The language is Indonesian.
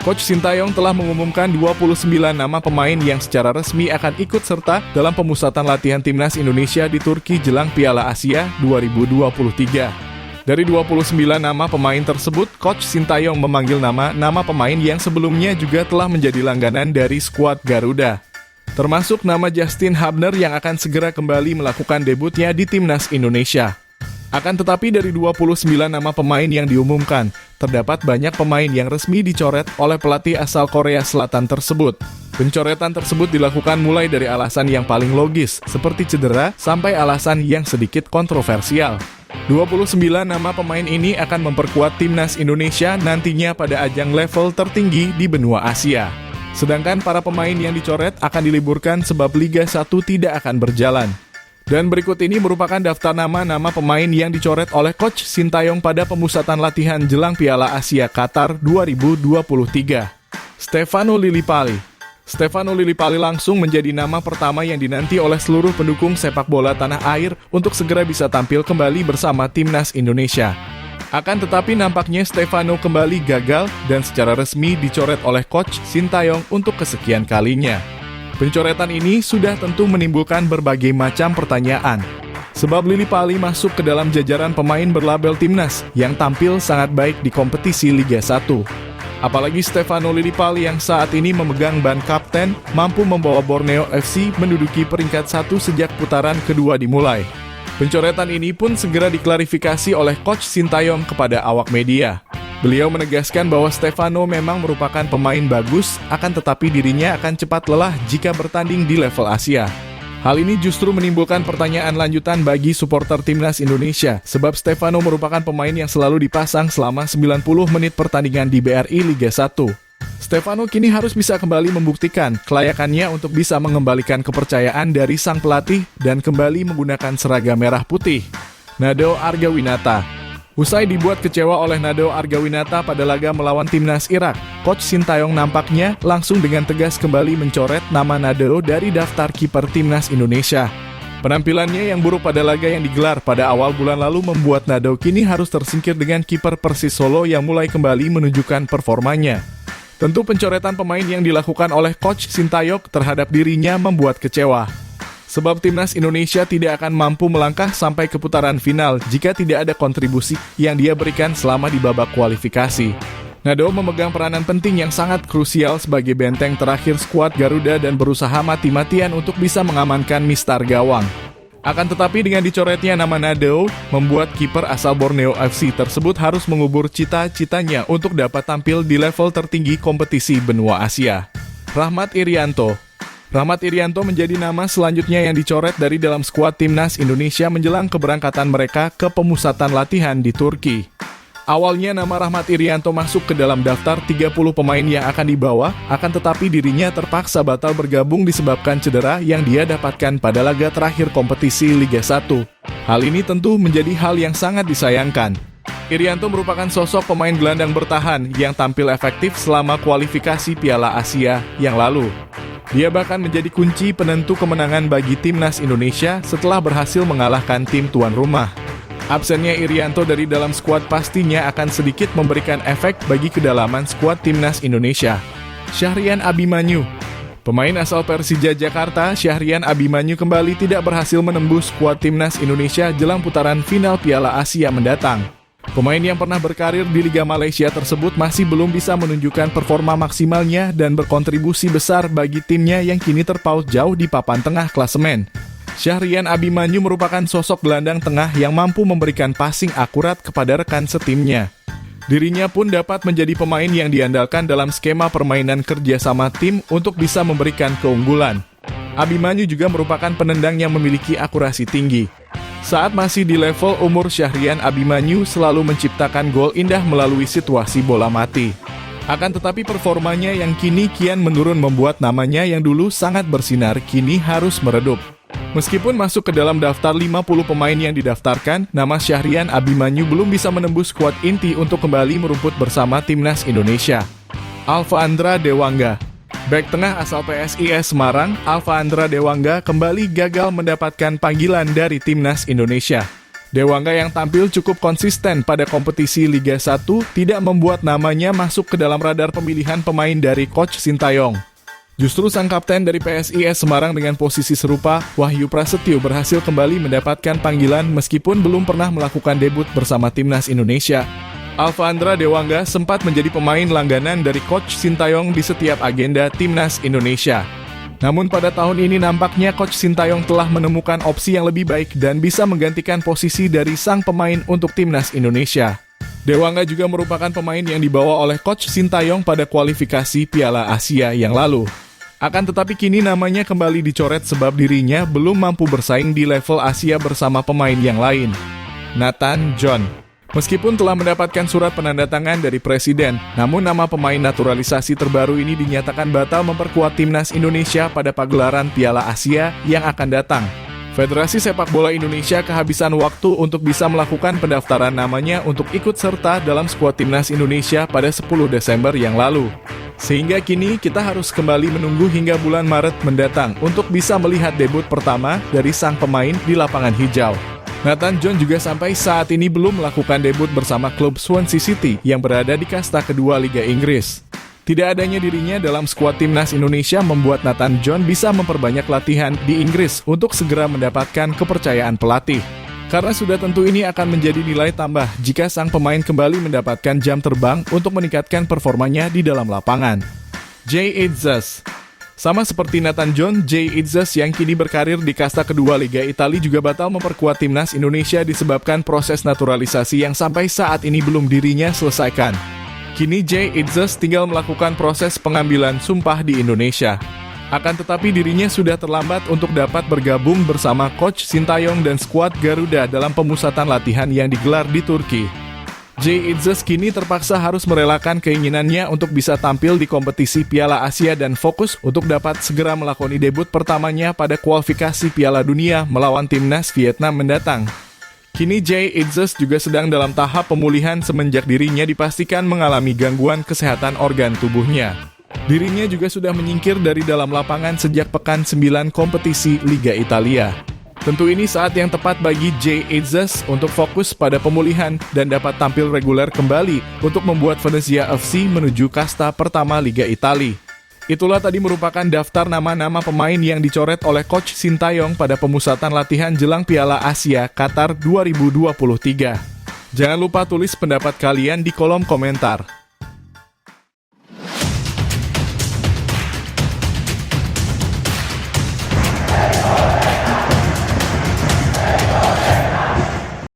Coach Sintayong telah mengumumkan 29 nama pemain yang secara resmi akan ikut serta dalam pemusatan latihan timnas Indonesia di Turki jelang Piala Asia 2023. Dari 29 nama pemain tersebut, Coach Sintayong memanggil nama pemain yang sebelumnya juga telah menjadi langganan dari skuad Garuda. Termasuk nama Justin Hubner yang akan segera kembali melakukan debutnya di timnas Indonesia. Akan tetapi dari 29 nama pemain yang diumumkan, terdapat banyak pemain yang resmi dicoret oleh pelatih asal Korea Selatan tersebut. Pencoretan tersebut dilakukan mulai dari alasan yang paling logis, seperti cedera, sampai alasan yang sedikit kontroversial. 29 nama pemain ini akan memperkuat timnas Indonesia nantinya pada ajang level tertinggi di benua Asia. Sedangkan para pemain yang dicoret akan diliburkan sebab Liga 1 tidak akan berjalan. Dan berikut ini merupakan daftar nama-nama pemain yang dicoret oleh Coach Sintayong pada pemusatan latihan jelang Piala Asia Qatar 2023. Stefano Lillipali. Stefano Lillipali langsung menjadi nama pertama yang dinanti oleh seluruh pendukung sepak bola tanah air untuk segera bisa tampil kembali bersama timnas Indonesia. Akan tetapi nampaknya Stefano kembali gagal dan secara resmi dicoret oleh Coach Sintayong untuk kesekian kalinya. Pencoretan ini sudah tentu menimbulkan berbagai macam pertanyaan. Sebab Lillipali masuk ke dalam jajaran pemain berlabel timnas yang tampil sangat baik di kompetisi Liga 1. Apalagi Stefano Lillipali yang saat ini memegang ban kapten mampu membawa Borneo FC menduduki peringkat 1 sejak putaran kedua dimulai. Pencoretan ini pun segera diklarifikasi oleh Coach Sintayong kepada awak media. Beliau menegaskan bahwa Stefano memang merupakan pemain bagus, akan tetapi dirinya akan cepat lelah jika bertanding di level Asia. Hal ini justru menimbulkan pertanyaan lanjutan bagi supporter timnas Indonesia, sebab Stefano merupakan pemain yang selalu dipasang selama 90 menit pertandingan di BRI Liga 1. Stefano kini harus bisa kembali membuktikan kelayakannya untuk bisa mengembalikan kepercayaan dari sang pelatih dan kembali menggunakan seragam merah putih. Nado Argawinata. Usai dibuat kecewa oleh Nado Argawinata pada laga melawan timnas Irak, Coach Sintayong nampaknya langsung dengan tegas kembali mencoret nama Nado dari daftar kiper timnas Indonesia. Penampilannya yang buruk pada laga yang digelar pada awal bulan lalu membuat Nado kini harus tersingkir dengan kiper Persis Solo yang mulai kembali menunjukkan performanya. Tentu pencoretan pemain yang dilakukan oleh Coach Sintayong terhadap dirinya membuat kecewa. Sebab timnas Indonesia tidak akan mampu melangkah sampai ke putaran final jika tidak ada kontribusi yang dia berikan selama di babak kualifikasi. Nado memegang peranan penting yang sangat krusial sebagai benteng terakhir skuad Garuda dan berusaha mati-matian untuk bisa mengamankan mistar gawang. Akan tetapi dengan dicoretnya nama Nado, membuat kiper asal Borneo FC tersebut harus mengubur cita-citanya untuk dapat tampil di level tertinggi kompetisi benua Asia. Rahmat Irianto. Rahmat Irianto menjadi nama selanjutnya yang dicoret dari dalam skuad timnas Indonesia menjelang keberangkatan mereka ke pemusatan latihan di Turki. Awalnya nama Rahmat Irianto masuk ke dalam daftar 30 pemain yang akan dibawa, akan tetapi dirinya terpaksa batal bergabung disebabkan cedera yang dia dapatkan pada laga terakhir kompetisi Liga 1. Hal ini tentu menjadi hal yang sangat disayangkan. Irianto merupakan sosok pemain gelandang bertahan yang tampil efektif selama kualifikasi Piala Asia yang lalu. Dia bahkan menjadi kunci penentu kemenangan bagi timnas Indonesia setelah berhasil mengalahkan tim tuan rumah. Absennya Irianto dari dalam skuad pastinya akan sedikit memberikan efek bagi kedalaman skuad timnas Indonesia. Syahrian Abimanyu. Pemain asal Persija Jakarta, Syahrian Abimanyu kembali tidak berhasil menembus skuad timnas Indonesia jelang putaran final Piala Asia mendatang. Pemain yang pernah berkarir di Liga Malaysia tersebut masih belum bisa menunjukkan performa maksimalnya dan berkontribusi besar bagi timnya yang kini terpaut jauh di papan tengah klasemen. Syahrian Abimanyu merupakan sosok gelandang tengah yang mampu memberikan passing akurat kepada rekan setimnya. Dirinya pun dapat menjadi pemain yang diandalkan dalam skema permainan kerjasama tim untuk bisa memberikan keunggulan. Abimanyu juga merupakan penendang yang memiliki akurasi tinggi. Saat masih di level umur, Syahrian Abimanyu selalu menciptakan gol indah melalui situasi bola mati. Akan tetapi performanya yang kini kian menurun membuat namanya yang dulu sangat bersinar kini harus meredup. Meskipun masuk ke dalam daftar 50 pemain yang didaftarkan, nama Syahrian Abimanyu belum bisa menembus skuad inti untuk kembali merumput bersama timnas Indonesia. Alfa Andra Dewangga. Bek tengah asal PSIS Semarang, Alfa Andra Dewangga kembali gagal mendapatkan panggilan dari timnas Indonesia. Dewangga yang tampil cukup konsisten pada kompetisi Liga 1 tidak membuat namanya masuk ke dalam radar pemilihan pemain dari Coach Sintayong. Justru sang kapten dari PSIS Semarang dengan posisi serupa, Wahyu Prasetyo berhasil kembali mendapatkan panggilan meskipun belum pernah melakukan debut bersama Timnas Indonesia. Alfandra Dewangga sempat menjadi pemain langganan dari Coach Sintayong di setiap agenda Timnas Indonesia. Namun pada tahun ini nampaknya Coach Sintayong telah menemukan opsi yang lebih baik dan bisa menggantikan posisi dari sang pemain untuk Timnas Indonesia. Dewangga juga merupakan pemain yang dibawa oleh Coach Sintayong pada kualifikasi Piala Asia yang lalu. Akan tetapi kini namanya kembali dicoret sebab dirinya belum mampu bersaing di level Asia bersama pemain yang lain. Nathan John. Meskipun telah mendapatkan surat penandatangan dari Presiden, namun nama pemain naturalisasi terbaru ini dinyatakan batal memperkuat Timnas Indonesia pada pagelaran Piala Asia yang akan datang. Federasi Sepak Bola Indonesia kehabisan waktu untuk bisa melakukan pendaftaran namanya untuk ikut serta dalam skuad Timnas Indonesia pada 10 Desember yang lalu. Sehingga kini kita harus kembali menunggu hingga bulan Maret mendatang untuk bisa melihat debut pertama dari sang pemain di lapangan hijau. Nathan John juga sampai saat ini belum melakukan debut bersama klub Swansea City yang berada di kasta kedua Liga Inggris. Tidak adanya dirinya dalam skuad Timnas Indonesia membuat Nathan John bisa memperbanyak latihan di Inggris untuk segera mendapatkan kepercayaan pelatih. Karena sudah tentu ini akan menjadi nilai tambah jika sang pemain kembali mendapatkan jam terbang untuk meningkatkan performanya di dalam lapangan. Jay Itzes. Sama seperti Nathan John, Jay Itzes yang kini berkarir di kasta kedua Liga Italia juga batal memperkuat Timnas Indonesia disebabkan proses naturalisasi yang sampai saat ini belum dirinya selesaikan. Kini Jay Itzes tinggal melakukan proses pengambilan sumpah di Indonesia. Akan tetapi dirinya sudah terlambat untuk dapat bergabung bersama Coach Sintayong dan skuad Garuda dalam pemusatan latihan yang digelar di Turki. Jay Itzes kini terpaksa harus merelakan keinginannya untuk bisa tampil di kompetisi Piala Asia dan fokus untuk dapat segera melakoni debut pertamanya pada kualifikasi Piala Dunia melawan Timnas Vietnam mendatang. Kini Jay Itzes juga sedang dalam tahap pemulihan semenjak dirinya dipastikan mengalami gangguan kesehatan organ tubuhnya. Dirinya juga sudah menyingkir dari dalam lapangan sejak pekan 9 kompetisi Liga Italia. Tentu ini saat yang tepat bagi Jay Itzes untuk fokus pada pemulihan dan dapat tampil reguler kembali untuk membuat Venezia FC menuju kasta pertama Liga Italia. Itulah tadi merupakan daftar nama-nama pemain yang dicoret oleh Coach Sintayong pada pemusatan latihan jelang Piala Asia Qatar 2023. Jangan lupa tulis pendapat kalian di kolom komentar.